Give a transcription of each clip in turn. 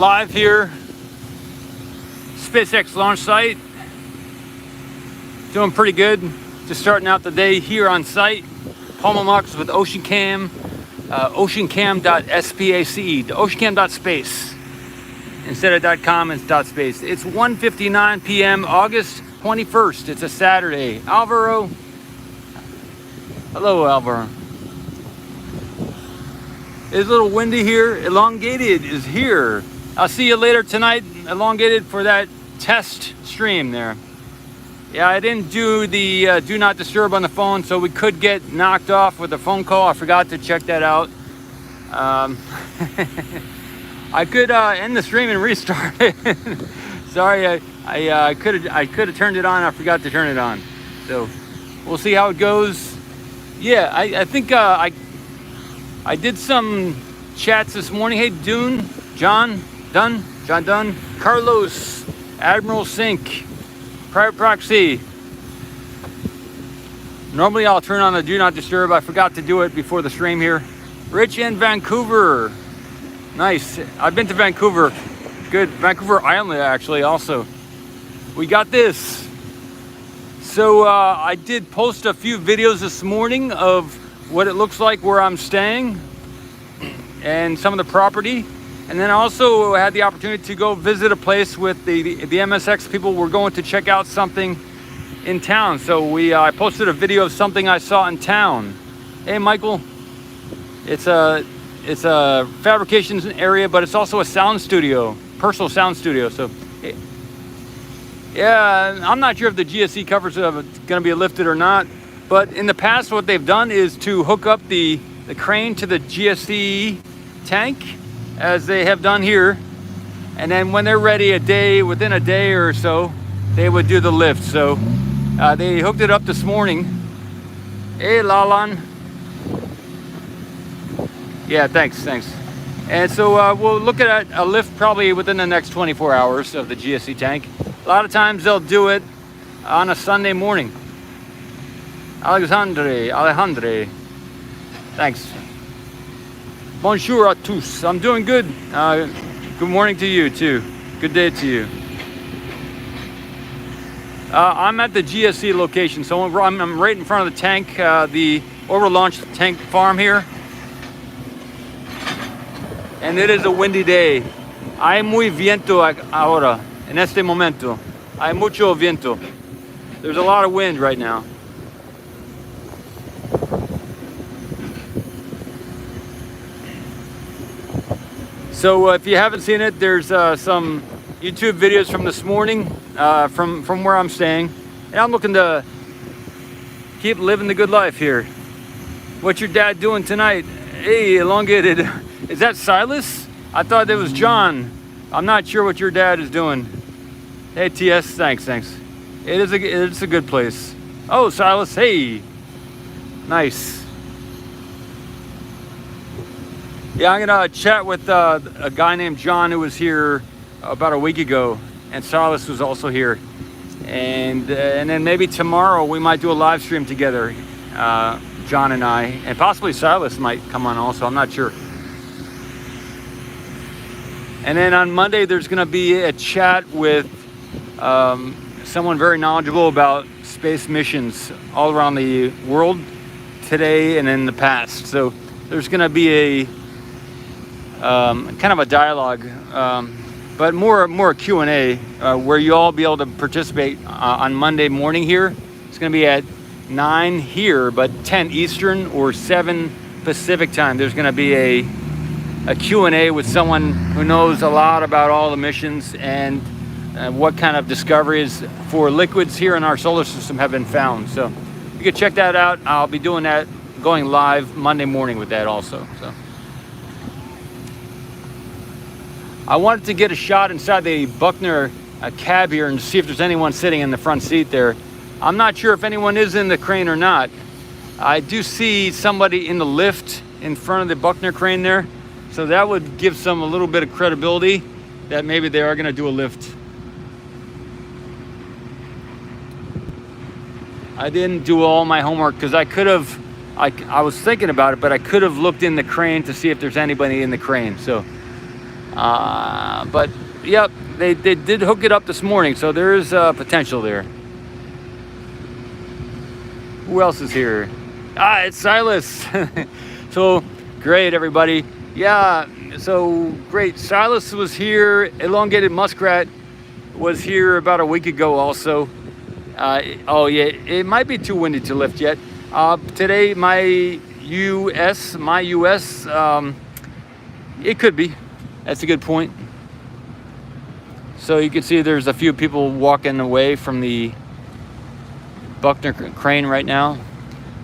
Live here, SpaceX launch site. Doing pretty good. Just starting out the day here on site. S Mamakos with OceanCam, oceancam.space, oceancam.space. Instead of .com, it's .space. It's 1:59 p.m. August 21st. It's a Saturday. Alvaro. Hello, Alvaro. It's a little windy here. Elongated is here. I'll see you later tonight, Elongated, for that test stream there. Yeah, I didn't do the do not disturb on the phone, so we could get knocked off with a phone call. I forgot to check that out. I could end the stream and restart it. Sorry, I could have turned it on. I forgot to turn it on. So we'll see how it goes. Yeah, I think I did some chats this morning. Hey, Dune, John Dunn, Carlos, Admiral Sink, Private Proxy. Normally I'll turn on the do not disturb. I forgot to do it before the stream here. Rich in Vancouver. Nice. I've been to Vancouver. Good. Vancouver Island, actually, also. We got this. So I did post a few videos this morning of what it looks like where I'm staying and some of the property. And then I also had the opportunity to go visit a place with the MSX people. We're going to check out something in town. So I posted a video of something I saw in town. Hey, Michael. It's a fabrication area, but it's also a sound studio, personal sound studio. So yeah, I'm not sure if the GSE covers are going to be lifted or not. But in the past, what they've done is to hook up the crane to the GSE tank, as they have done here. And then when they're ready, within a day or so, they would do the lift. So they hooked it up this morning. Hey, Lalan. Yeah, thanks. And so we'll look at a lift probably within the next 24 hours of the GSE tank. A lot of times they'll do it on a Sunday morning. Alejandre. Thanks. Bonjour à tous. I'm doing good. Good morning to you too. Good day to you. I'm at the GSE location, so I'm right in front of the tank, the over-launched tank farm here. And it is a windy day. Hay muy viento ahora, en este momento. Hay mucho viento. There's a lot of wind right now. So if you haven't seen it, there's some YouTube videos from this morning from where I'm staying. And I'm looking to keep living the good life here. What's your dad doing tonight? Hey, Elongated. Is that Silas? I thought it was John. I'm not sure what your dad is doing. Hey, TS, thanks. It's a good place. Oh, Silas, hey. Nice. Yeah, I'm gonna chat with a guy named John who was here about a week ago, and Silas was also here. And then maybe tomorrow we might do a live stream together, John and I, and possibly Silas might come on also. I'm not sure. And then on Monday there's gonna be a chat with someone very knowledgeable about space missions all around the world today and in the past. So there's gonna be a kind of a dialogue, but more Q&A, where you all be able to participate on Monday morning here. It's going to be at 9 here, but 10 Eastern or 7 Pacific time. There's going to be a Q&A with someone who knows a lot about all the missions and what kind of discoveries for liquids here in our solar system have been found. So you can check that out. I'll be doing that, going live Monday morning with that also. So I wanted to get a shot inside the Buckner cab here and see if there's anyone sitting in the front seat there. I'm not sure if anyone is in the crane or not. I do see somebody in the lift in front of the Buckner crane there. So that would give some a little bit of credibility that maybe they are going to do a lift. I didn't do all my homework because I could have, I was thinking about it, but I could have looked in the crane to see if there's anybody in the crane. So But yep, they did hook it up this morning, so there is potential there. Who else is here? It's Silas. So great, everybody. Yeah, so great. Silas was here. Elongated muskrat was here about a week ago also. Oh yeah, it might be too windy to lift yet. Today my US, it could be. That's a good point. So you can see there's a few people walking away from the Buckner crane right now.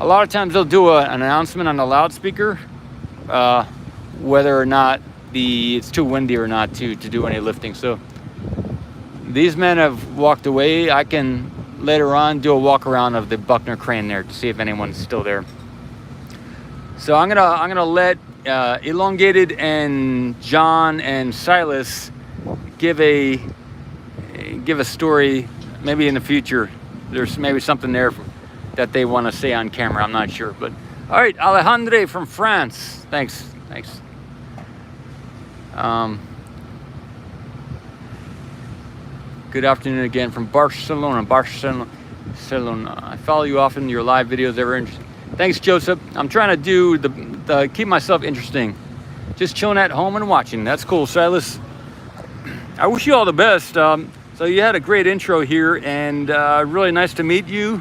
A lot of times they'll do an announcement on the loudspeaker, whether or not it's too windy or not to do any lifting. So these men have walked away. I can later on do a walk around of the Buckner crane there to see if anyone's still there. So I'm gonna let Elongated and John and Silas give a story. Maybe in the future there's maybe something there that they want to say on camera. I'm not sure, but all right. Alejandre from France, thanks. Good afternoon again from Barcelona. I follow you often, your live videos ever interesting. Thanks, Joseph. I'm trying to do the keep myself interesting, just chilling at home and watching. That's cool, Silas. I wish you all the best. So you had a great intro here, and really nice to meet you,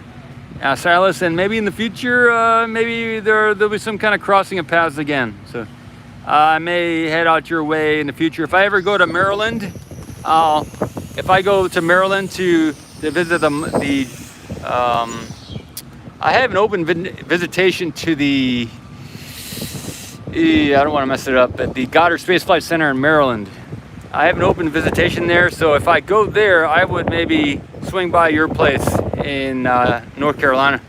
Silas. And maybe in the future, maybe there'll be some kind of crossing of paths again. So I may head out your way in the future. If I ever go to Maryland, if I go to Maryland to visit I have an open visitation to the, I don't want to mess it up, at the Goddard Space Flight Center in Maryland. I have an open visitation there, so if I go there, I would maybe swing by your place in North Carolina.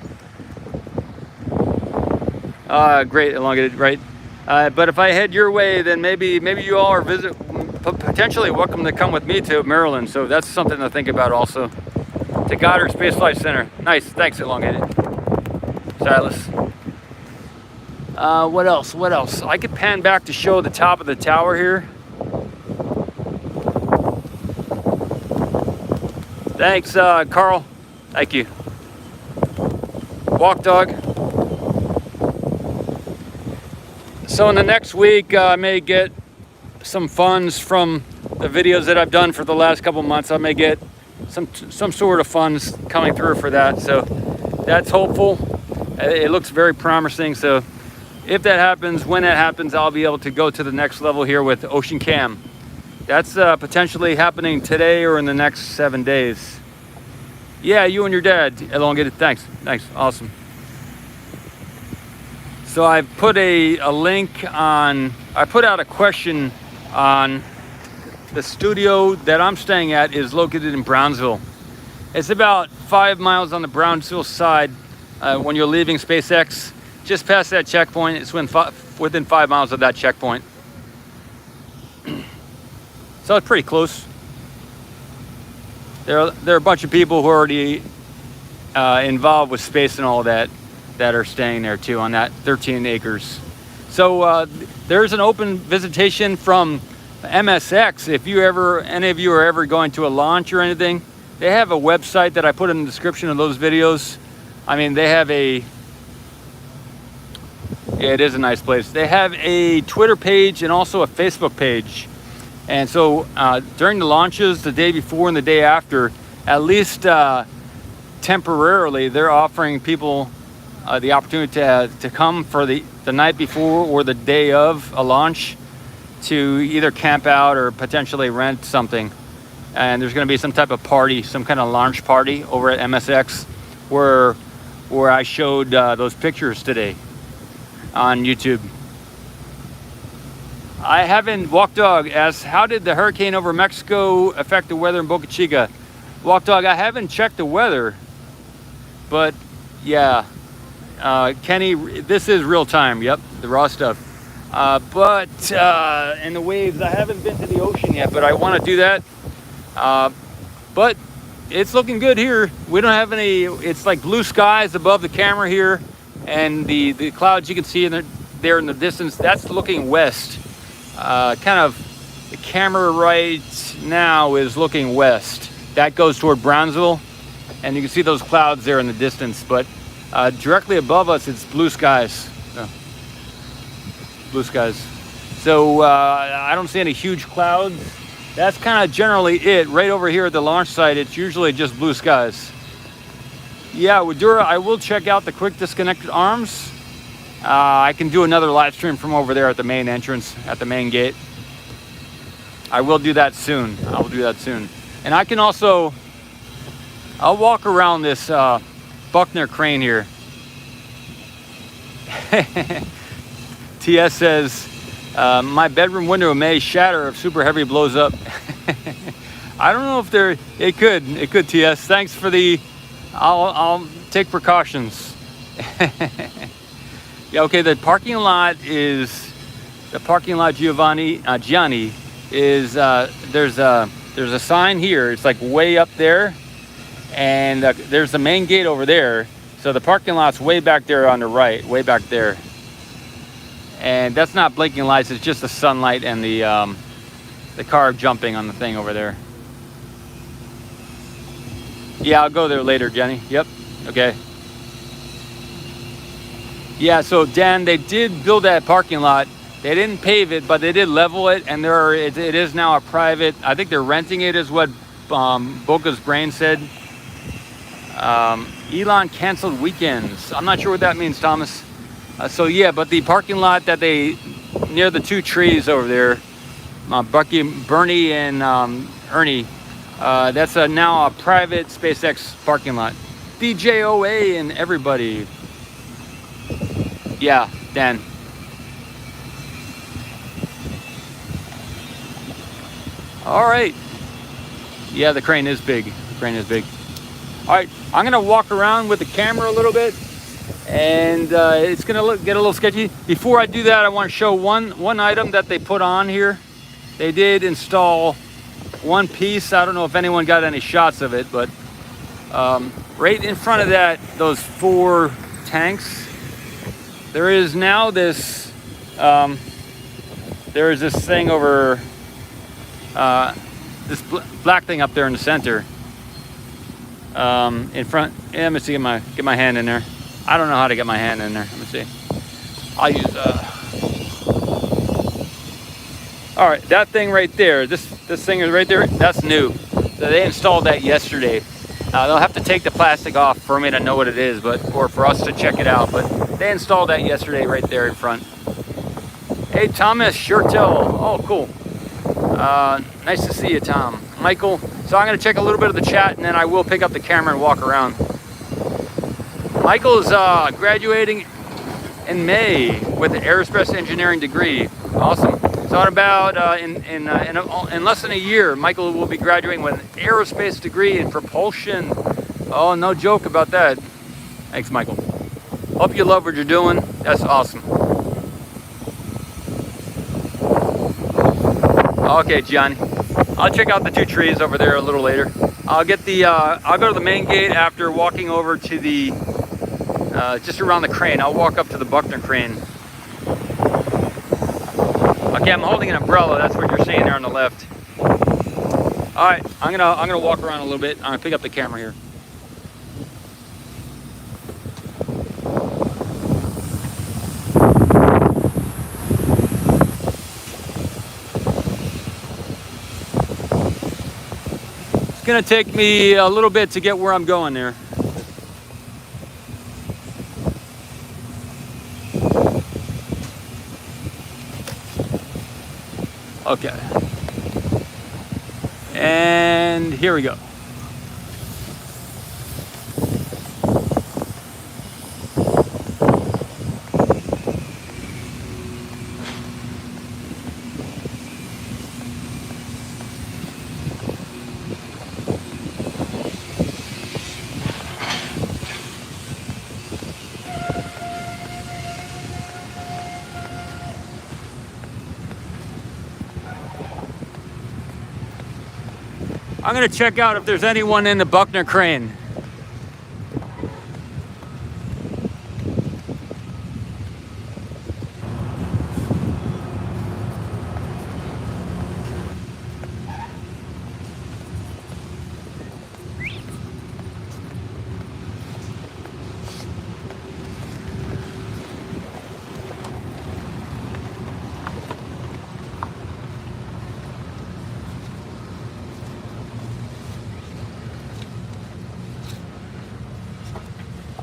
Great, elongated, right? But if I head your way, then maybe you all are potentially welcome to come with me to Maryland. So that's something to think about also. To Goddard Space Flight Center. Nice, thanks, elongated. Silas. What else? I could pan back to show the top of the tower here. Thanks, Carl. Thank you. Walk dog. So in the next week, I may get some funds from the videos that I've done for the last couple months. I may get some sort of funds coming through for that. So that's hopeful. It looks very promising. So if that happens, when that happens, I'll be able to go to the next level here with Ocean Cam. That's potentially happening today or in the next 7 days. Yeah, you and your dad, elongated. Thanks, awesome. So I've put a link on, I put out a question on the studio that I'm staying at is located in Brownsville. It's about 5 miles on the Brownsville side when you're leaving SpaceX. Just past that checkpoint, it's within 5 miles of that checkpoint. So it's pretty close. There are a bunch of people who are already involved with space and all that are staying there too on that 13 acres. So there's an open visitation from MSX. If any of you are ever going to a launch or anything, they have a website that I put in the description of those videos. I mean, they have yeah, it is a nice place. They have a Twitter page and also a Facebook page. And so during the launches, the day before and the day after, at least temporarily, they're offering people the opportunity to come for the night before or the day of a launch to either camp out or potentially rent something. And there's going to be some type of party, some kind of launch party over at MSX where I showed those pictures today on YouTube. I haven't, Walk Dog asks, how did the hurricane over Mexico affect the weather in Boca Chica? Walk Dog, I haven't checked the weather, but yeah, Kenny, this is real time. Yep, the raw stuff. But in the waves, I haven't been to the ocean yet, but I want to do that. But it's looking good here. We don't have any, it's like blue skies above the camera here, and the clouds you can see there in the distance, that's looking west. Kind of camera right now is looking west. That goes toward Brownsville, and you can see those clouds there in the distance, but directly above us it's blue skies. Blue skies. So I don't see any huge clouds. That's kind of generally it. Right over here at the launch site, it's usually just blue skies. Yeah, Wadura, I will check out the quick disconnected arms. I can do another live stream from over there at the main entrance, at the main gate. I will do that soon. I will do that soon. And I can also, I'll walk around this Buckner crane here. TS says, my bedroom window may shatter if super heavy blows up. I don't know if it could, TS. Thanks for the, I'll take precautions. Yeah, okay, the parking lot Gianni is, there's a sign here. It's like way up there, and there's the main gate over there. So the parking lot's way back there on the right, way back there. And that's not blinking lights, it's just the sunlight and the car jumping on the thing over there. Yeah, I'll go there later, Jenny. Yep, okay. Yeah, so Dan, they did build that parking lot. They didn't pave it, but they did level it, and it is now a private, I think they're renting it is what Boca's brain said. Elon canceled weekends. I'm not sure what that means, Thomas. So yeah, but the parking lot that near the two trees over there, Bernie and Ernie, that's now a private SpaceX parking lot. DJOA and everybody. Yeah, Dan. All right. Yeah, the crane is big. The crane is big. All right, I'm gonna walk around with the camera a little bit, and it's gonna get a little sketchy. Before I do that, I want to show one item that they put on here. They did install one piece. I don't know if anyone got any shots of it, but right in front of those 4 tanks, there is now this. There is this thing over this black thing up there in the center. In front. Yeah, let me see. Get my hand in there. I don't know how to get my hand in there. Let me see. I'll use. All right, that thing right there. This thing is right there. That's new. So they installed that yesterday. They'll have to take the plastic off for me to know what it is, or for us to check it out. But they installed that yesterday right there in front. Hey, Thomas Shurtel. Oh, cool. Nice to see you, Tom. Michael. So I'm going to check a little bit of the chat, and then I will pick up the camera and walk around. Michael is graduating in May with an aerospace engineering degree. Awesome. So in about in less than a year, Michael will be graduating with an aerospace degree in propulsion. Oh, no joke about that. Thanks, Michael. Hope you love what you're doing. That's awesome. Okay, Johnny. I'll check out the 2 trees over there a little later. I'll go to the main gate after walking over to the, just around the crane. I'll walk up to the Buckner crane. Okay, I'm holding an umbrella. That's what you're seeing there on the left. All right, I'm gonna walk around a little bit. I'm gonna pick up the camera here. It's gonna take me a little bit to get where I'm going there. Okay. And here we go. I'm gonna check out if there's anyone in the Buckner crane.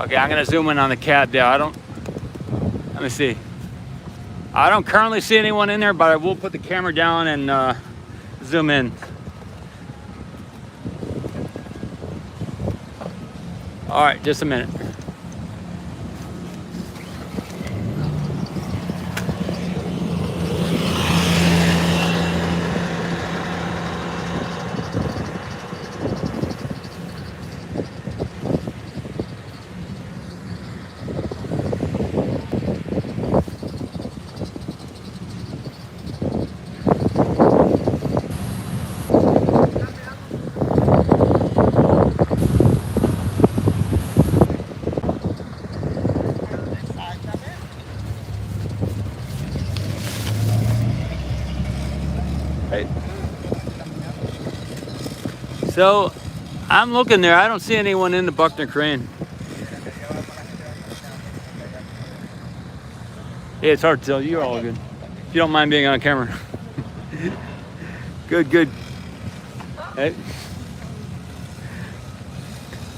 Okay, I'm gonna zoom in on the cab there. Let me see. I don't currently see anyone in there, but I will put the camera down and zoom in. All right, just a minute. Right. So I'm looking there. I don't see anyone in the Buckner crane. Yeah, it's hard to tell. You're all good. If you don't mind being on camera. Good, good. Hey.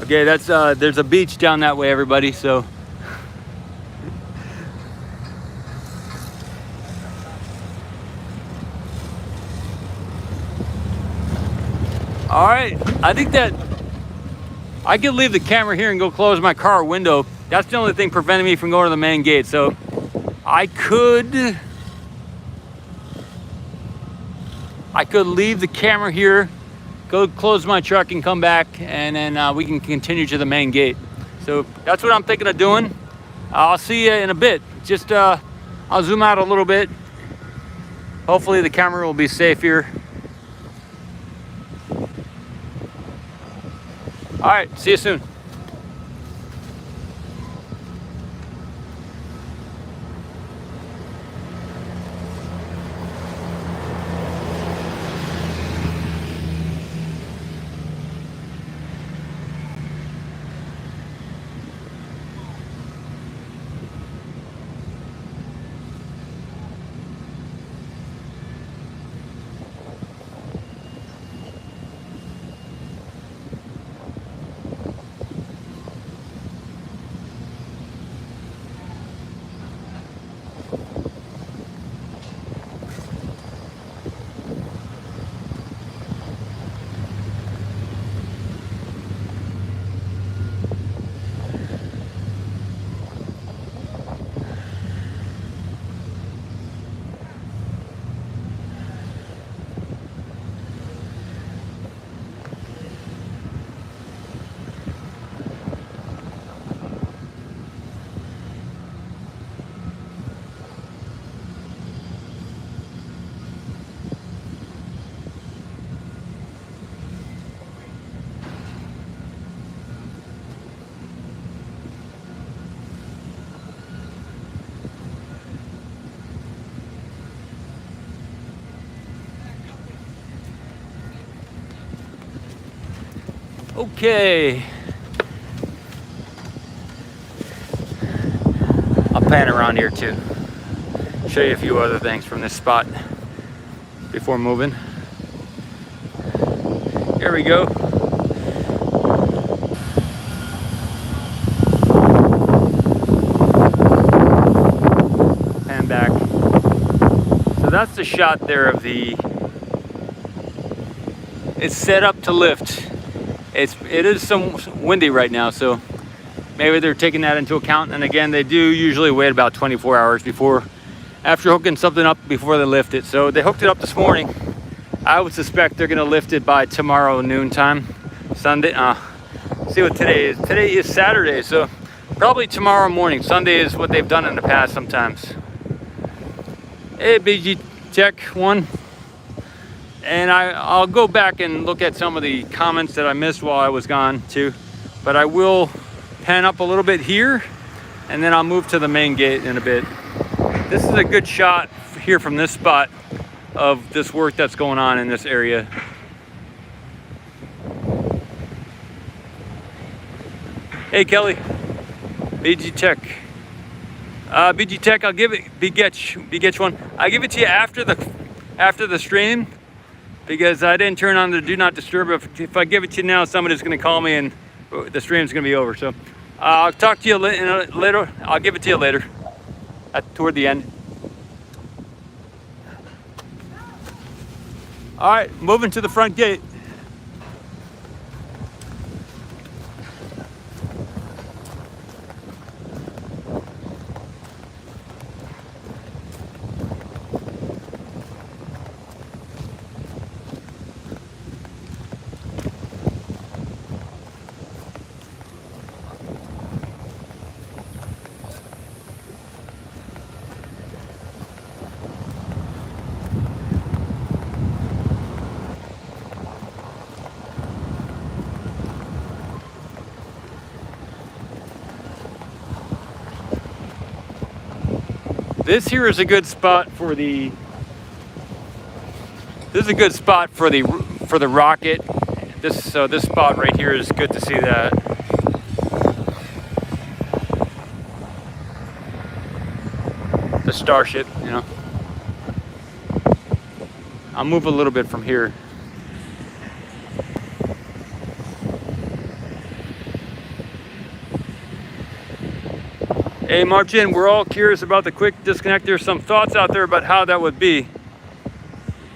Okay, that's there's a beach down that way, everybody. So. All right, I think that I could leave the camera here and go close my car window. That's the only thing preventing me from going to the main gate. So I could leave the camera here, go close my truck and come back, and then we can continue to the main gate. So that's what I'm thinking of doing. I'll see you in a bit. Just I'll zoom out a little bit. Hopefully the camera will be safe here. All right, see you soon. Okay. I'll pan around here too. Show you a few other things from this spot before moving. Here we go. Pan back. So that's the shot there of the, it's set up to lift. It is some windy right now, so maybe they're taking that into account. And again, they do usually wait about 24 hours after hooking something up before they lift it. So they hooked it up this morning. I would suspect they're gonna lift it by tomorrow noontime, Sunday. See what today is. Today is Saturday, so probably tomorrow morning. Sunday is what they've done in the past sometimes. Hey, BG Tech 1. And I'll go back and look at some of the comments that I missed while I was gone too. But I will pan up a little bit here, and then I'll move to the main gate in a bit. This is a good shot here from this spot of this work that's going on in this area. Hey Kelly, BG Tech. BG Tech, I'll give it, BG one. I'll give it to you after the stream, because I didn't turn on the do not disturb. If I give it to you now, somebody's gonna call me and the stream's gonna be over. So I'll talk to you later. I'll give it to you later, toward the end. All right, moving to the front gate. This here is a good spot for the. This is a good spot for the rocket. This spot right here is good to see that. The Starship, you know. I'll move a little bit from here. Hey Martin, we're all curious about the quick disconnect. There's some thoughts out there about how that would be.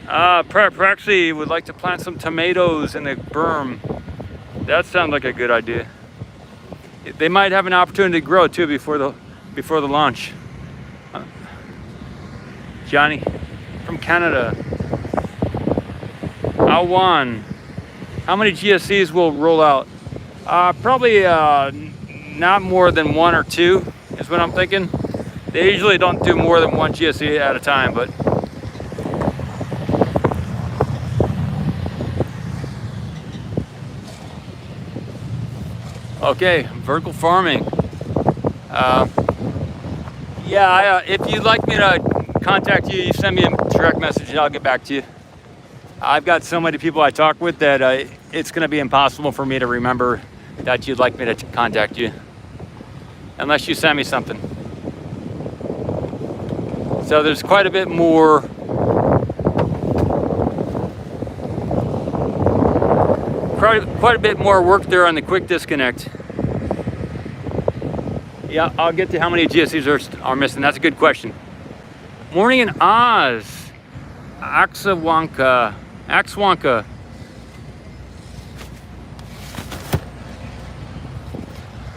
Praxi would like to plant some tomatoes in the berm. That sounds like a good idea. They might have an opportunity to grow too before the launch. Johnny from Canada. Awan, how many GSCs will roll out? Probably not more than 1 or 2 is what I'm thinking. They usually don't do more than 1 GSC at a time, but okay, vertical farming. If you'd like me to contact you, you send me a direct message and I'll get back to you. I've got so many people I talk with that it's going to be impossible for me to remember that you'd like me to contact you unless you send me something. So there's quite a bit more work there on the quick disconnect. Yeah, I'll get to how many GSCs are missing. That's a good question. Morning in Oz. Axwanka.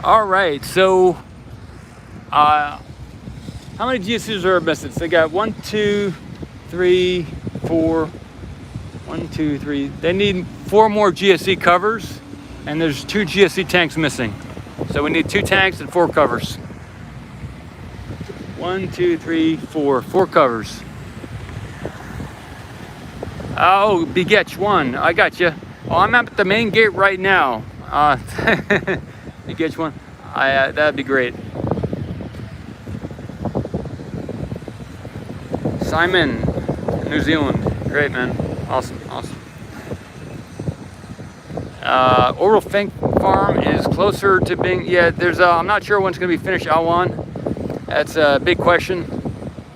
All right, so how many GSCs are missing? So they got 1, 2, 3, 4. 1, 2, 3. They need 4 more GSC covers, and there's 2 GSC tanks missing. So we need 2 tanks and 4 covers. 1, 2, 3, 4. 4 covers. Oh, Begetch 1. I got you. Oh, I'm at the main gate right now. Begetch 1. That'd be great. Simon, New Zealand. Great, man. Awesome. Oral Fink Farm is closer to being. Yeah, there's. I'm not sure when it's going to be finished. Awan. That's a big question.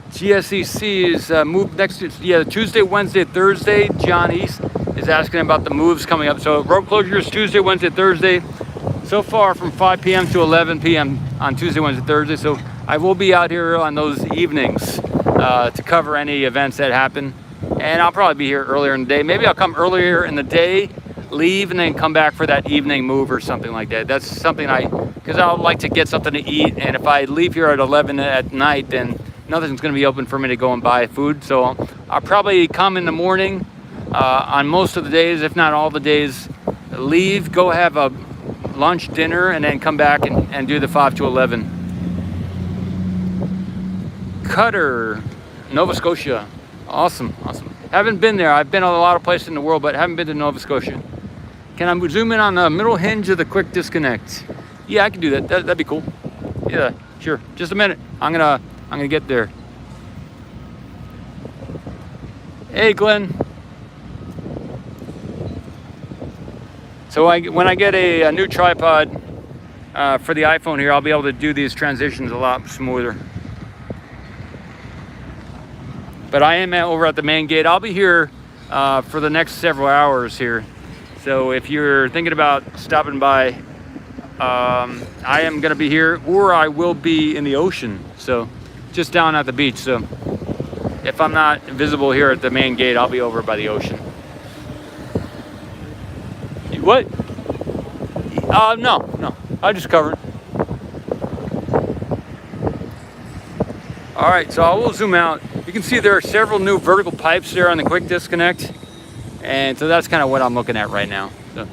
GSCC is moved next to, Tuesday, Wednesday, Thursday. John East is asking about the moves coming up. So road closures Tuesday, Wednesday, Thursday. So far from 5 p.m. to 11 p.m. on Tuesday, Wednesday, Thursday. So I will be out here on those evenings to cover any events that happen. And I'll probably be here earlier in the day. Maybe I'll come earlier in the day, leave, and then come back for that evening move or something like that. That's something because I would like to get something to eat. And if I leave here at 11 at night, then nothing's going to be open for me to go and buy food. So I'll probably come in the morning on most of the days, if not all the days, leave, go have a lunch, dinner, and then come back and do the 5 to 11. Cutter, Nova Scotia. Awesome. Haven't been there. I've been a lot of places in the world, but haven't been to Nova Scotia. Can I zoom in on the middle hinge of the quick disconnect? Yeah, I can do that. That'd be cool. Yeah, sure. Just a minute. I'm gonna get there. Hey, Glenn. So when I get a new tripod for the iPhone here, I'll be able to do these transitions a lot smoother. But I am over at the main gate. I'll be here for the next several hours here. So if you're thinking about stopping by, I am going to be here, or I will be in the ocean. So just down at the beach. So if I'm not visible here at the main gate, I'll be over by the ocean. What? No. I just covered. All right, so I will zoom out. You can see there are several new vertical pipes there on the quick disconnect. And so that's kind of what I'm looking at right now. So.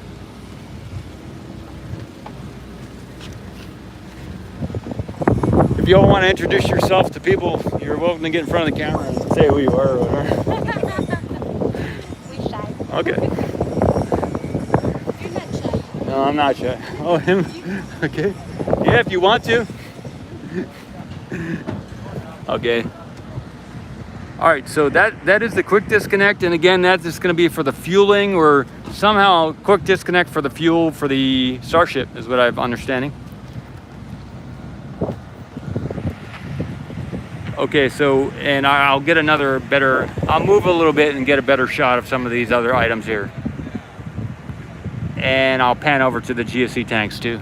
If you all want to introduce yourself to people, you're welcome to get in front of the camera and say who you are or whatever. We're shy. Okay. You're not shy. No, I'm not shy. Oh, him? Okay. Yeah, if you want to. Okay. All right, so that is the quick disconnect, and again, that's just going to be for the fueling, or somehow quick disconnect for the fuel for the Starship is what I'm understanding. Okay, so, and I'll get another better, I'll move a little bit and get a better shot of some of these other items here. And I'll pan over to the GSC tanks too.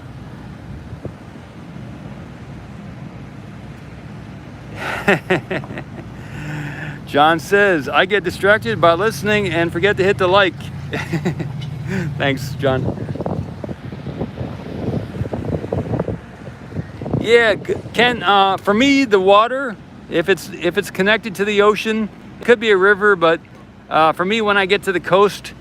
John says, I get distracted by listening and forget to hit the like. Thanks, John. Yeah, Ken, for me, the water, if it's connected to the ocean, it could be a river, but for me, when I get to the coast,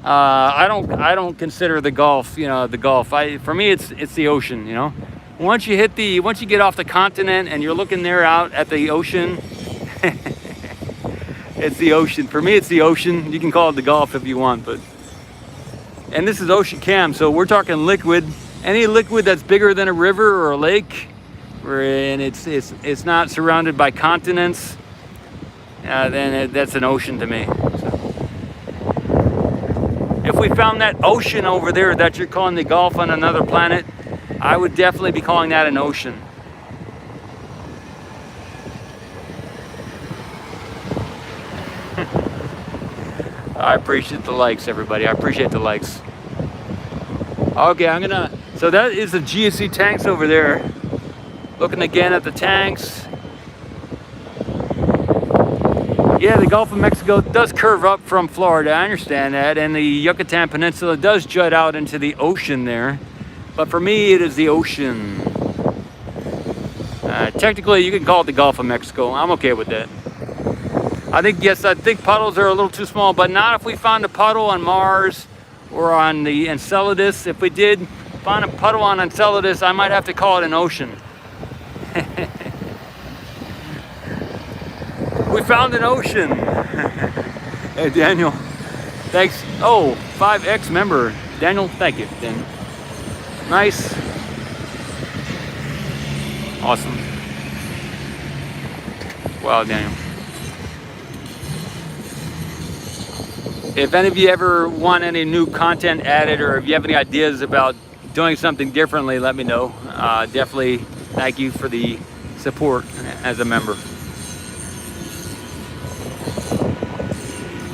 I don't consider the Gulf, the Gulf. For me, it's the ocean, Once you get off the continent and you're looking there out at the ocean, it's the ocean. For me, it's the ocean. You can call it the Gulf if you want, and this is Ocean Cam, so we're talking liquid. Any liquid that's bigger than a river or a lake, and it's not surrounded by continents, then that's an ocean to me. So. If we found that ocean over there that you're calling the Gulf on another planet, I would definitely be calling that an ocean. I appreciate the likes, everybody. I appreciate the likes. Okay, so that is the GSC tanks over there. Looking again at the tanks. Yeah, the Gulf of Mexico does curve up from Florida. I understand that. And the Yucatan Peninsula does jut out into the ocean there. But for me, it is the ocean. Technically, you can call it the Gulf of Mexico. I'm okay with that. I think puddles are a little too small, but not if we found a puddle on Mars or on the Enceladus. If we did find a puddle on Enceladus, I might have to call it an ocean. We found an ocean. Hey, Daniel. Thanks. Oh, 5X member. Daniel, thank you, Daniel. Nice. Awesome. Wow, Daniel. If any of you ever want any new content added, or if you have any ideas about doing something differently, let me know. Definitely thank you for the support as a member.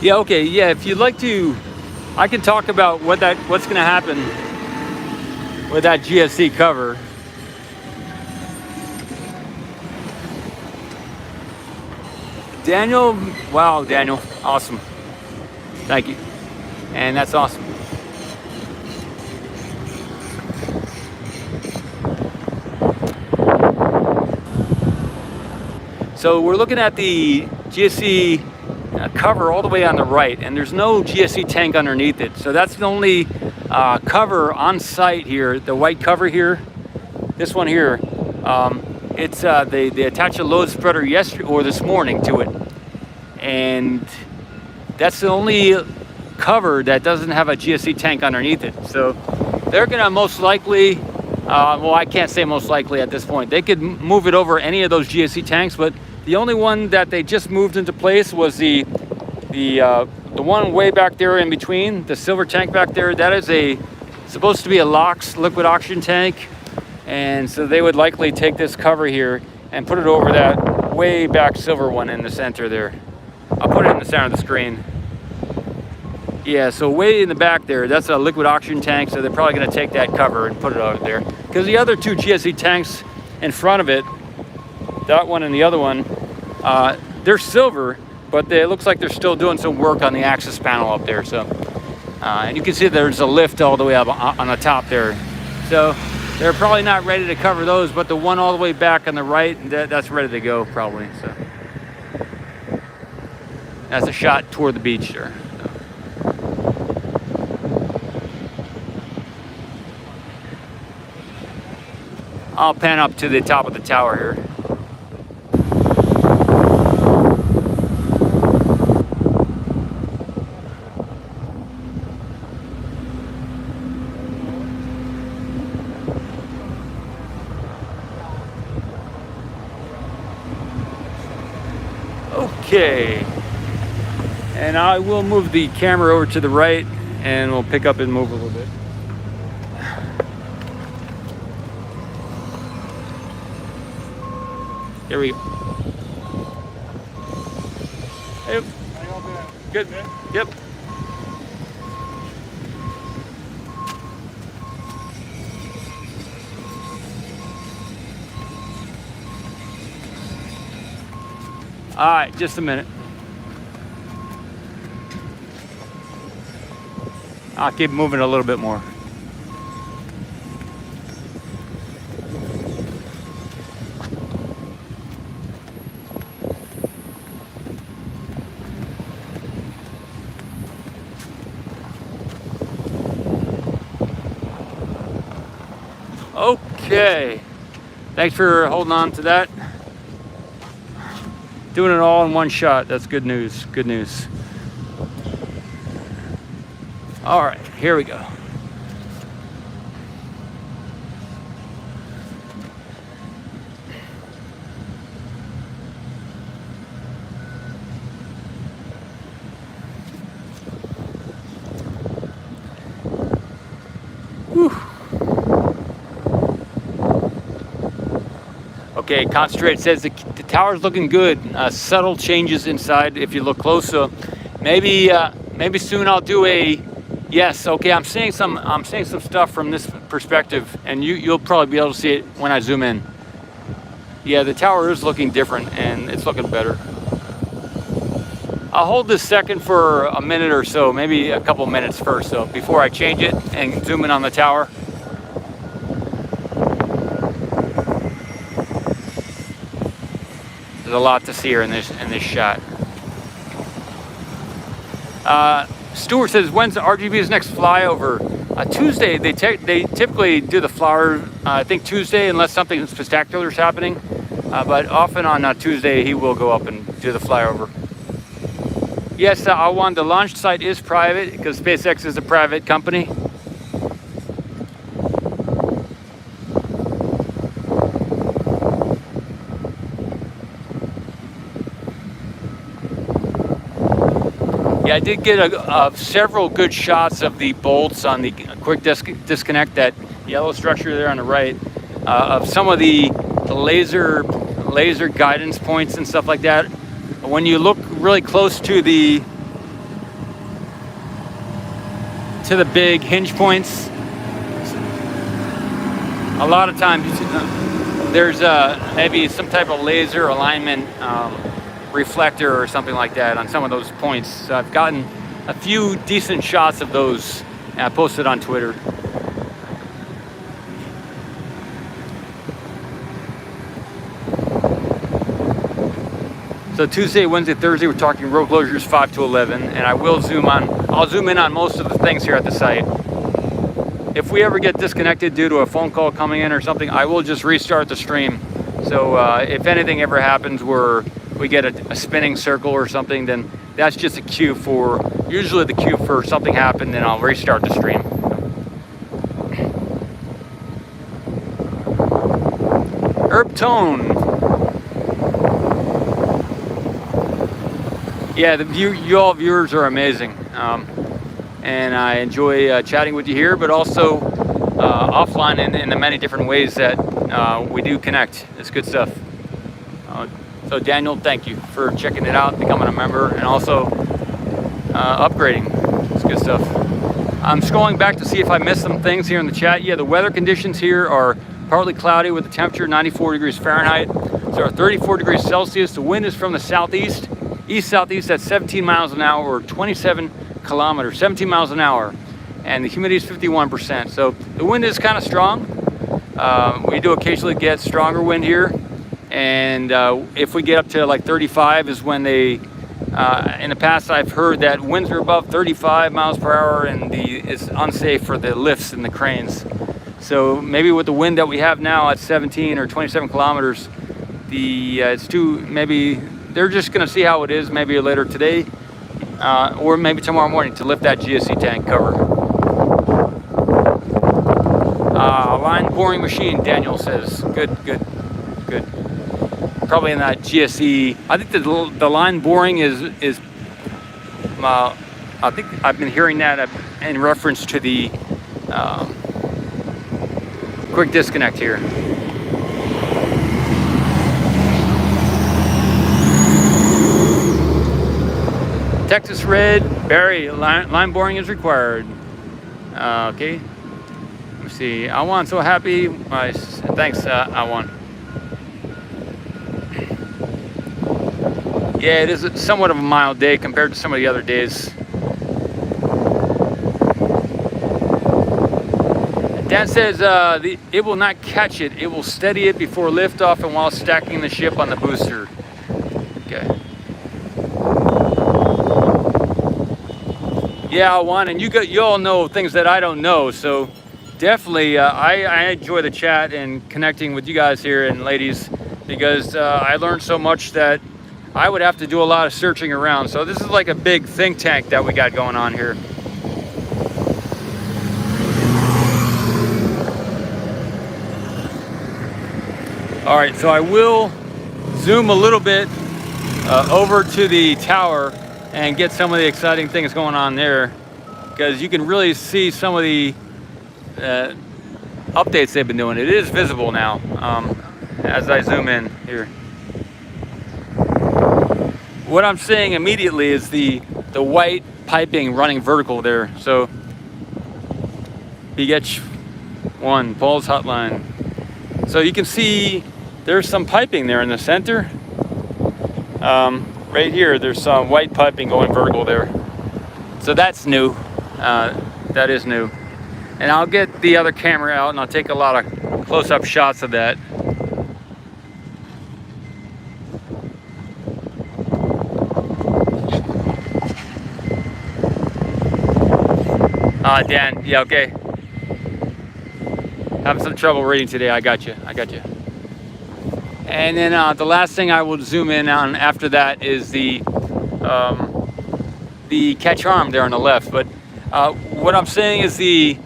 Yeah, okay, yeah, if you'd like to, I can talk about what's going to happen with that GSC cover. Daniel, wow, Daniel, awesome. Thank you. And that's awesome. So we're looking at the GSC cover all the way on the right, and there's no GSC tank underneath it. So that's the only cover on site here, the white cover here. This one here, it's they attached a load spreader yesterday or this morning to it. And that's the only cover that doesn't have a GSC tank underneath it. So they're gonna most likely, well, I can't say most likely at this point. They could move it over any of those GSC tanks, but the only one that they just moved into place was the one way back there in between, the silver tank back there. That is supposed to be a LOX, liquid oxygen tank. And so they would likely take this cover here and put it over that way back silver one in the center there. I'll put it in the center of the screen. Yeah, so way in the back there, that's a liquid oxygen tank, so they're probably going to take that cover and put it over there. Because the other two GSE tanks in front of it, that one and the other one, they're silver, but it looks like they're still doing some work on the access panel up there. So, and you can see there's a lift all the way up on the top there. So they're probably not ready to cover those, but the one all the way back on the right, that's ready to go probably. So that's a shot toward the beach there. I'll pan up to the top of the tower here. Okay, and I will move the camera over to the right and we'll pick up and move a little bit. Here we go. Hey. Good. Yep. All right, just a minute. I'll keep moving a little bit more. Okay, thanks for holding on to that. Doing it all in one shot, that's good news, good news. All right, here we go. Whew. Okay, Concentrate says the tower's looking good. Subtle changes inside if you look close. So maybe soon I'll do a yes. Okay, I'm seeing some stuff from this perspective, and you'll probably be able to see it when I zoom in. Yeah, the tower is looking different, and it's looking better. I'll hold this second for a minute or so, maybe a couple minutes first, so before I change it and zoom in on the tower. There's a lot to see here in this shot. Stuart says, when's the RGB's next flyover? Tuesday. They typically do the flower, I think Tuesday, unless something spectacular is happening. But often on Tuesday, he will go up and do the flyover. Yes, Awan, the launch site is private because SpaceX is a private company. Yeah, I did get several good shots of the bolts on the quick disconnect, that yellow structure there on the right, of some of the laser guidance points and stuff like that. When you look really close to the big hinge points, a lot of times there's maybe some type of laser alignment reflector or something like that on some of those points. So I've gotten a few decent shots of those, and I posted on Twitter. So Tuesday, Wednesday, Thursday, we're talking road closures 5 to 11, and I'll zoom in on most of the things here at the site. If we ever get disconnected due to a phone call coming in or something, I will just restart the stream. So if anything ever happens where we get a spinning circle or something, then that's just usually the cue for something happened, and I'll restart the stream. Herb Tone. Yeah, you all viewers are amazing. And I enjoy chatting with you here, but also offline in the many different ways that we do connect. It's good stuff. So Daniel, thank you for checking it out, becoming a member, and also upgrading. It's good stuff. I'm scrolling back to see if I missed some things here in the chat. Yeah, the weather conditions here are partly cloudy with the temperature 94 degrees Fahrenheit. So 34 degrees Celsius. The wind is from the southeast, east-southeast at 17 miles an hour or 27 kilometers, 17 miles an hour. And the humidity is 51%. So the wind is kind of strong. We do occasionally get stronger wind here. And if we get up to like 35 is when they, in the past I've heard that winds are above 35 miles per hour and it's unsafe for the lifts and the cranes. So maybe with the wind that we have now at 17 or 27 kilometers, it's too, maybe they're just gonna see how it is maybe later today or maybe tomorrow morning to lift that GSC tank cover. Line boring machine, Daniel says. Good. Probably in that GSE. I think the line boring is I think I've been hearing that in reference to the quick disconnect here. Texas Red, Barry, line boring is required. Okay. Let me see. Awan, so happy. Thanks, Awan. Yeah, it is somewhat of a mild day compared to some of the other days. Dan says it will not catch it. It will steady it before liftoff and while stacking the ship on the booster. Okay. Yeah, Juan, and you all know things that I don't know, so definitely I enjoy the chat and connecting with you guys here and ladies because I learned so much that I would have to do a lot of searching around. So this is like a big think tank that we got going on here. All right, so I will zoom a little bit over to the tower and get some of the exciting things going on there because you can really see some of the updates they've been doing. It is visible now as I zoom in here. What I'm seeing immediately is the white piping running vertical there. So BH1, Paul's hotline. So you can see there's some piping there in the center. Right here, there's some white piping going vertical there. So that's new. That is new. And I'll get the other camera out and I'll take a lot of close-up shots of that. Dan, yeah, okay. Having some trouble reading today. I got you. And then the last thing I will zoom in on after that is the catch arm there on the left. But what I'm saying is the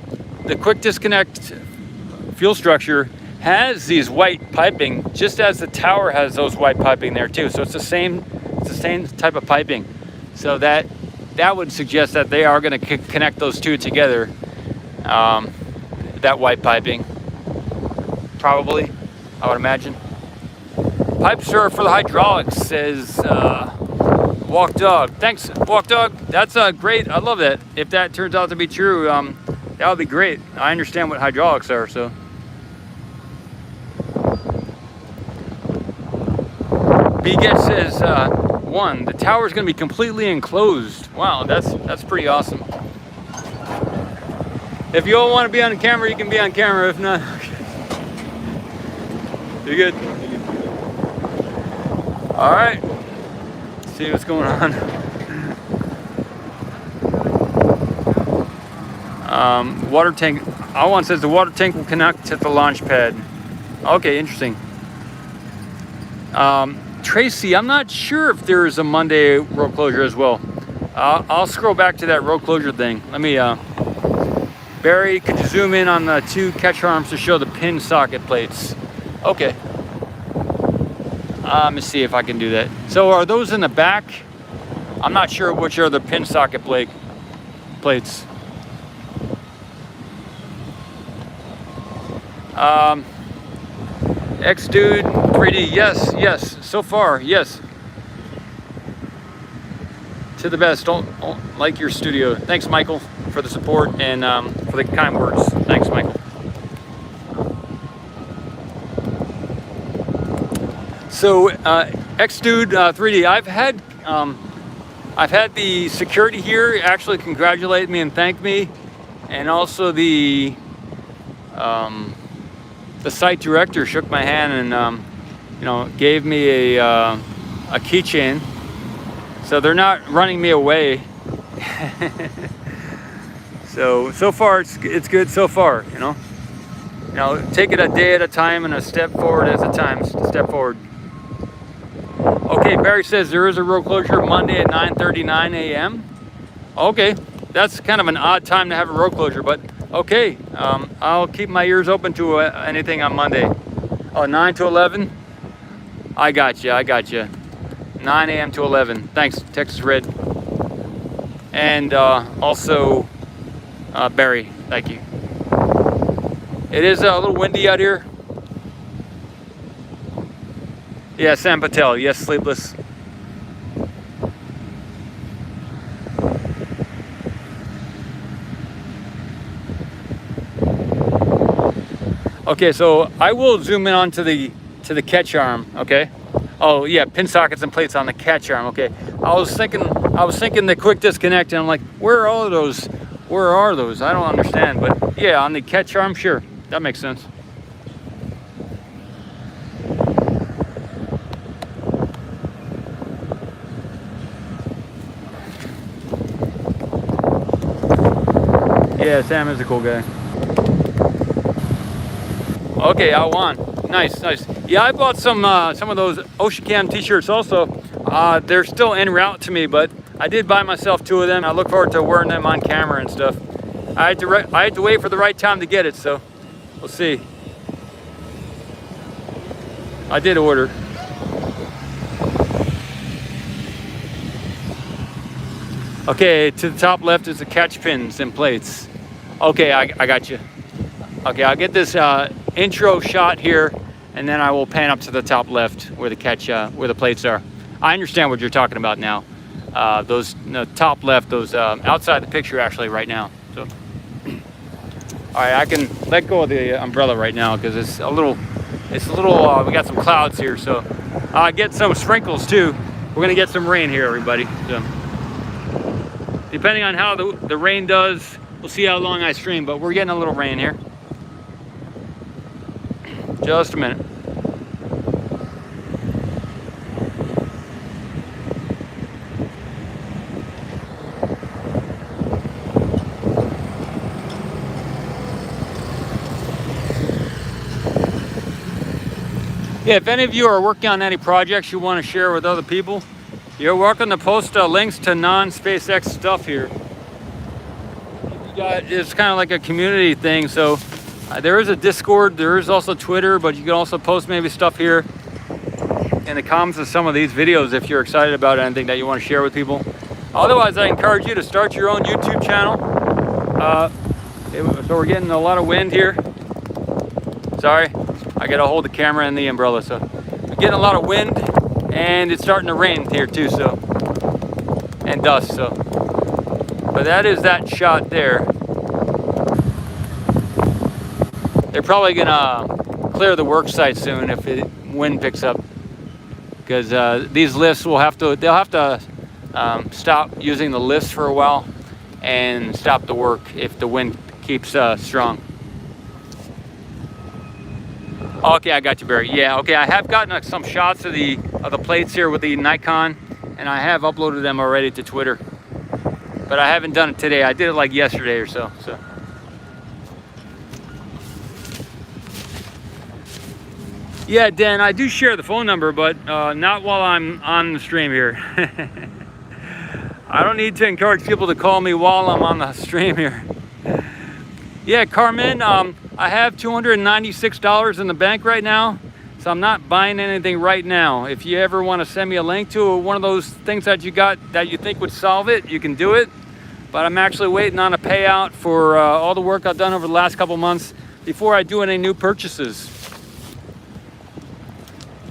quick disconnect fuel structure has these white piping, just as the tower has those white piping there too. So it's the same type of piping. So that would suggest that they are going to connect those two together. That white piping, probably, I would imagine. Pipes are for the hydraulics, says Walk Dog. Thanks, Walk Dog. That's great. I love that. If that turns out to be true, that would be great. I understand what hydraulics are, so. BGet says, one, the tower is going to be completely enclosed. Wow, that's pretty awesome. If you all want to be on camera, you can be on camera. If not, you're good. All right. Let's see what's going on. Water tank. Awan says the water tank will connect at the launch pad. Okay, interesting. Tracy, I'm not sure if there is a Monday road closure as well. I'll scroll back to that road closure thing. Let me, Barry, could you zoom in on the two catch arms to show the pin socket plates? Okay. Let me see if I can do that. So are those in the back? I'm not sure which are the pin socket plates. X-Dude 3D, yes, so far, yes. to the best. Don't like your studio. Thanks, Michael, for the support and for the kind words. Thanks, Michael. So Xdude 3D, I've had the security here actually congratulate me and thank me, and also the site director shook my hand and you know, gave me a keychain. So they're not running me away. So far it's good so far, you know. Take it a day at a time and a step forward at a time. Step forward. Okay, Barry says there is a road closure Monday at 9:39 a.m. Okay, that's kind of an odd time to have a road closure, but okay. I'll keep my ears open to anything on Monday. Oh, 9 to 11? I got you. 9 a.m. to 11. Thanks, Texas Red. And also Barry, thank you. It is a little windy out here. Yeah, Sam Patel, yes, sleepless. Okay, so I will zoom in onto the catch arm, okay? Oh yeah, pin sockets and plates on the catch arm, okay. I was thinking the quick disconnect, and I'm like, where are those? Where are those? I don't understand, but yeah, on the catch arm, sure, that makes sense. Yeah, Sam is a cool guy. Okay, Awan. Nice. Yeah, I bought some of those Ocean t-shirts also. They're still en route to me, but I did buy myself 2 of them. I look forward to wearing them on camera and stuff. I had to wait for the right time to get it, so we'll see. I did order. Okay, to the top left is the catch pins and plates. Okay, I got you. Okay, I'll get this intro shot here, and then I will pan up to the top left where the plates are. I understand what you're talking about now. Those top left, those outside the picture actually right now. So, all right, I can let go of the umbrella right now because it's a little. We got some clouds here, so get some sprinkles too. We're gonna get some rain here, everybody. So, depending on how the rain does, we'll see how long I stream. But we're getting a little rain here. Just a minute. Yeah, if any of you are working on any projects you want to share with other people, you're welcome to post links to non-SpaceX stuff here. It's kind of like a community thing, so there is a Discord, there is also Twitter, but you can also post maybe stuff here in the comments of some of these videos if you're excited about anything that you want to share with people. Otherwise, I encourage you to start your own YouTube channel. So we're getting a lot of wind here. Sorry, I gotta hold the camera and the umbrella. So we're getting a lot of wind, and it's starting to rain here too, so, and dust, so. But that is that shot there. They're probably gonna clear the work site soon if the wind picks up, because these lifts they'll have to stop using the lifts for a while and stop the work if the wind keeps strong. Okay, I got you, Barry. Yeah, okay, I have gotten some shots of the plates here with the Nikon, and I have uploaded them already to Twitter, but I haven't done it today. I did it like yesterday or so. Yeah, Dan, I do share the phone number, but not while I'm on the stream here. I don't need to encourage people to call me while I'm on the stream here. Yeah, Carmen, I have $296 in the bank right now, so I'm not buying anything right now. If you ever want to send me a link to one of those things that you got that you think would solve it, you can do it. But I'm actually waiting on a payout for all the work I've done over the last couple months before I do any new purchases.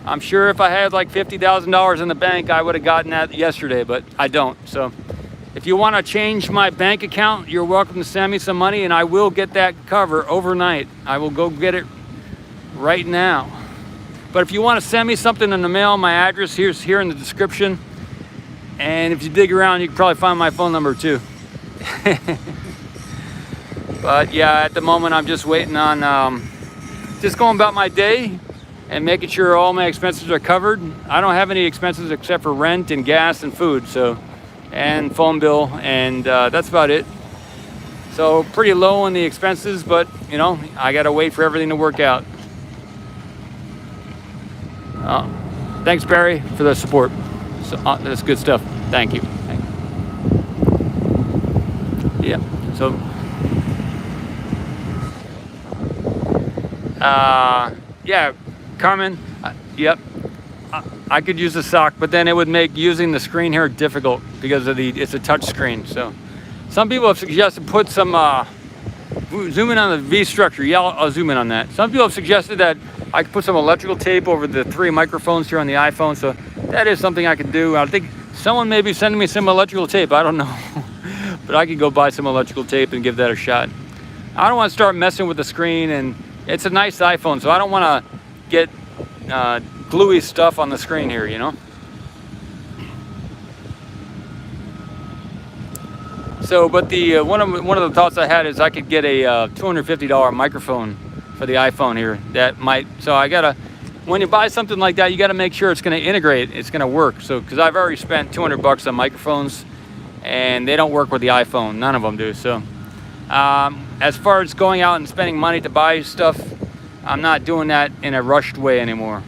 I'm sure if I had like $50,000 in the bank, I would have gotten that yesterday, but I don't. So if you want to change my bank account, you're welcome to send me some money, and I will get that cover overnight. I will go get it right now. But if you want to send me something in the mail, my address here's here in the description. And if you dig around, you can probably find my phone number too. But yeah, at the moment, I'm just waiting on, just going about my day and making sure all my expenses are covered. I don't have any expenses except for rent and gas and food, so, and phone bill, and that's about it. So pretty low on the expenses, but you know, I gotta wait for everything to work out. Thanks, Barry, for the support. So, that's good stuff. Thank you. Yeah. So, yeah, Carmen. Yep. I could use a sock, but then it would make using the screen here difficult because of it's a touch screen. So, some people have suggested put some. Zoom in on the V structure. Yeah, I'll zoom in on that. Some people have suggested that I could put some electrical tape over the 3 microphones here on the iPhone, so that is something I could do. I think someone may be sending me some electrical tape. I don't know. But I could go buy some electrical tape and give that a shot. I don't want to start messing with the screen, and it's a nice iPhone, so I don't want to get gluey stuff on the screen here, you know? So, but the one of the thoughts I had is I could get a $250 microphone for the iPhone here. That might, so I gotta, when you buy something like that, you gotta make sure it's gonna integrate, it's gonna work. So, because I've already spent $200 on microphones, and they don't work with the iPhone. None of them do. So, as far as going out and spending money to buy stuff, I'm not doing that in a rushed way anymore.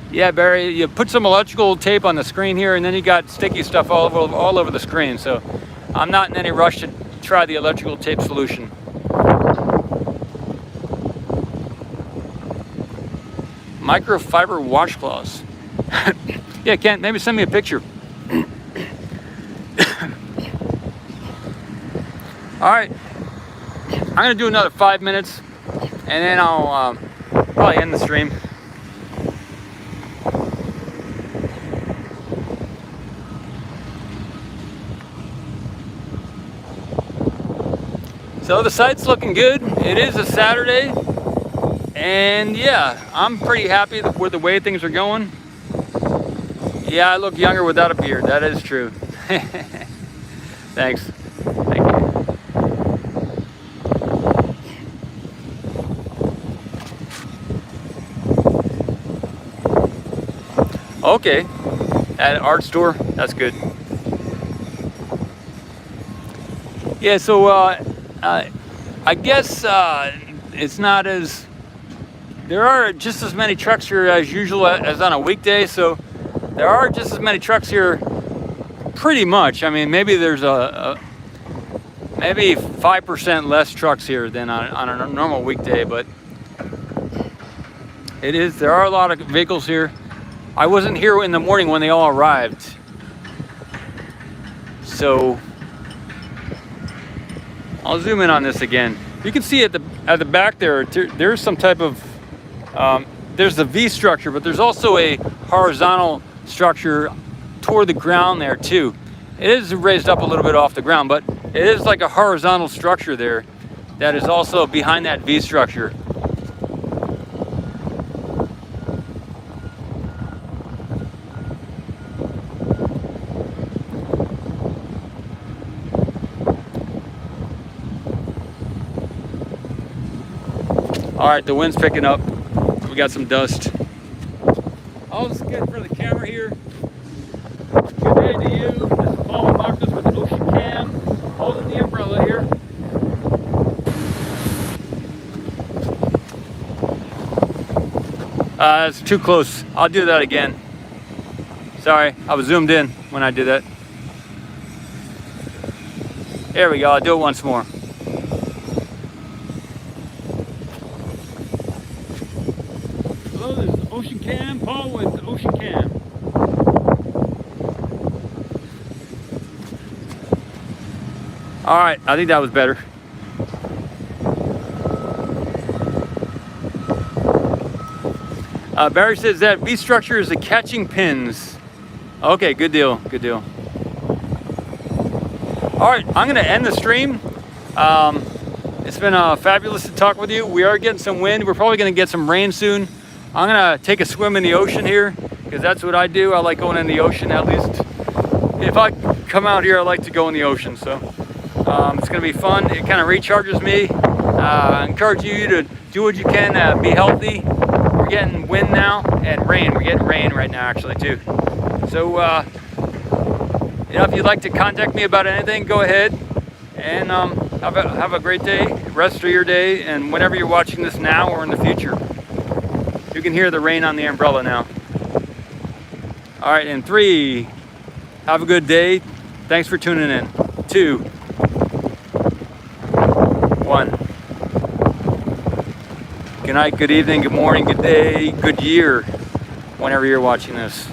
Yeah, Barry, you put some electrical tape on the screen here, and then you got sticky stuff all over the screen. So I'm not in any rush to try the electrical tape solution. Microfiber washcloths. Yeah, Kent, maybe send me a picture. All right, I'm gonna do another 5 minutes, and then I'll probably end the stream. So the site's looking good. It is a Saturday, and yeah, I'm pretty happy with the way things are going. Yeah, I look younger without a beard. That is true. Thanks. Thank you. Okay, at an art store. That's good. Yeah, so I guess it's not as, there are just as many trucks here as usual as on a weekday, so there are just as many trucks here pretty much. I mean, maybe there's maybe 5% less trucks here than on a normal weekday, but there are a lot of vehicles here. I wasn't here in the morning when they all arrived, so I'll zoom in on this again. You can see at the back there's some type of there's the V structure, but there's also a horizontal structure toward the ground there too. It is raised up a little bit off the ground, but it is like a horizontal structure there that is also behind that V structure. All right, the wind's picking up. We got some dust. All this is good for the camera here. Good day to you. This is S Mamakos with the Ocean Cam, holding the umbrella here. It's too close. I'll do that again. Sorry, I was zoomed in when I did that. There we go. I'll do it once more. Hello, this is Ocean Cam, Paul with Ocean Cam. All right, I think that was better. Barry says that V structure is the catching pins. Okay, good deal, good deal. All right, I'm gonna end the stream. It's been fabulous to talk with you. We are getting some wind. We're probably gonna get some rain soon. I'm gonna take a swim in the ocean here because that's what I do. I like going in the ocean. At least if I come out here, I like to go in the ocean. So it's gonna be fun. It kind of recharges me. I encourage you to do what you can, be healthy. We're getting wind now and rain. We're getting rain right now actually too. So you know, if you'd like to contact me about anything, go ahead and have a great day, rest of your day, and whenever you're watching this now or in the future. You can hear the rain on the umbrella now. All right, in 3, have a good day. Thanks for tuning in. 2, 1. Good night, good evening, good morning, good day, good year, whenever you're watching this.